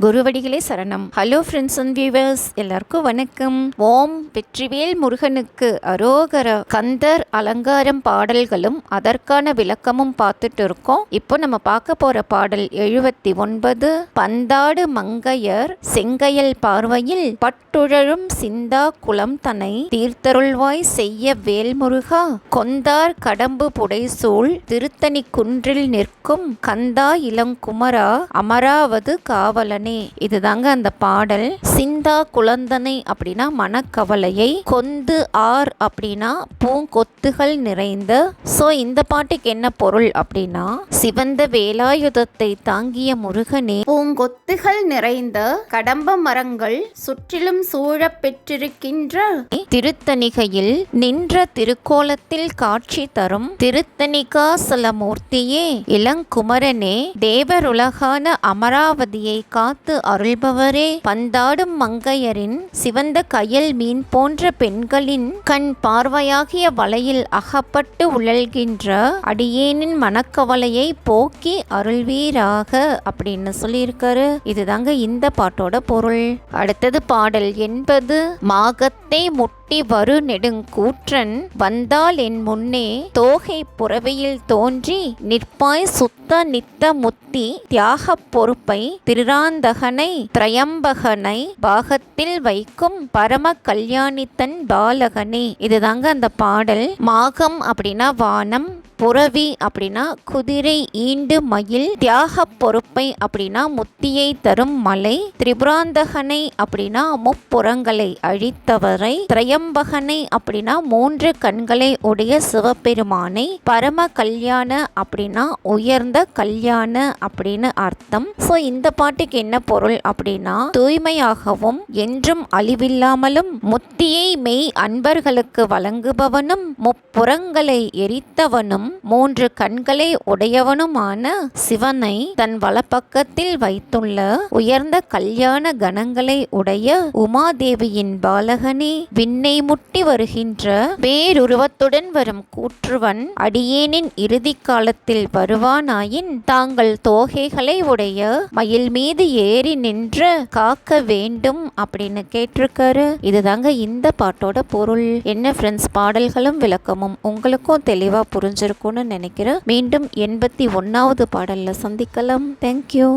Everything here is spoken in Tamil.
குருவடிகளே சரணம். ஹலோ ஃப்ரெண்ட்ஸ் அண்ட் வியூவர்ஸ், எல்லாருக்கும் வணக்கம். ஓம் வெற்றிவேல் முருகனுக்கு அரோகர. கந்தர் அலங்காரம் பாடல்களும் அதற்கான விளக்கமும் பார்த்துட்டு இருக்கோம். இப்போ நம்ம பார்க்க போற பாடல் 79. பந்தாடு மங்கையர் செங்கையல் பார்வையில் பட்டுழலும் சிந்தா குளம் தனை தீர்த்தருள்வாய் செய்ய வேல்முருகா கொந்தார் கடம்பு புடைசூழ் திருத்தணி குன்றில் நிற்கும் கந்தா இளங்குமரா அமராவது காவலன். இதுதாங்க அந்த பாடல். சிந்தா குளந்தனை அப்படின்னா மனக்கவலையை, கொந்து ஆர் அப்படின்னா பூங்கொத்துகள் நிறைந்த. சோ இந்த பாட்டுக்கு என்ன பொருள் அப்படின்னா, சிவந்த வேலாயுதத்தை தாங்கிய முருகனே, பூங்கொத்துகள் நிறைந்த கடம்ப மரங்கள் சுற்றிலும் சூழ பெற்றிருக்கின்ற திருத்தணிகையில் நின்ற திருக்கோலத்தில் காட்சி தரும் திருத்தணிகாசலமூர்த்தியே, இளங்குமரனே, தேவருலகான அமராவதியை காத்து அருள்பவரே, பந்தாடும் மங்கையரின் சிவந்த கயல் மீன் போன்ற பெண்களின் கண் பார்வையாகிய வலையில் அகப்பட்டு உழல்கின்ற அடியேனின் மனக்கவலையை போக்கி அருள்வீராக அப்படின்னு சொல்லியிருக்காரு. இதுதாங்க இந்த பாட்டோட பொருள். அடுத்தது பாடல் 80. மாகத்தை முட்டி வரு நெடுங்கூற்றன் வந்தால் என் முன்னே தோகை புறவையில் தோன்றி நிற்பாய் சுத்த நித்த முத்தி தியாகப் பொறுப்பை திருராந்தகனை திரையம்பகனை பாகத்தில் வைக்கும் பரம கல்யாணித்தன் பாலகனே. இதுதாங்க அந்த பாடல். மாகம் அப்படின்னா வானம், புறவி அப்படின்னா குதிரை ஈண்டு மயில், தியாக பொறுப்பை அப்படின்னா முத்தியை தரும் மலை, திரிபுராந்தகனை அப்படின்னா முப்புறங்களை அழித்தவரை, திரையம்பகனை அப்படின்னா 3 கண்களை உடைய சிவபெருமானை, பரம கல்யாண அப்படின்னா உயர்ந்த கல்யாண அப்படின்னு அர்த்தம். சோ இந்த பாட்டுக்கு என்ன பொருள் அப்படின்னா, தூய்மையாகவும் என்றும் அழிவில்லாமலும் முத்தியை மெய் அன்பர்களுக்கு வழங்குபவனும் முப்புறங்களை எரித்தவனும் 3 கண்களை உடையவனுமான சிவனை தன் வலப்பக்கத்தில் வைத்துள்ள உயர்ந்த கல்யாண கணங்களை உடைய உமாதேவியின் பாலகனே, விண்ணை முட்டி வருகின்ற பேருருவத்துடன் வரும் கூற்றுவன் அடியேனின் இறுதி காலத்தில் வருவானாயின் தாங்கள் தோகைகளை உடைய மயில் மீது ஏறி நின்று காக்க வேண்டும் அப்படின்னு கேட்டிருக்காரு. இதுதாங்க இந்த பாட்டோட பொருள். என்ன ஃப்ரெண்ட்ஸ், பாடல்களும் விளக்கமும் உங்களுக்கும் தெளிவா புரிஞ்சிருக்கும்னு நினைக்கிறேன். மீண்டும் 81வது பாடல்ல சந்திக்கலாம். தேங்க்யூ.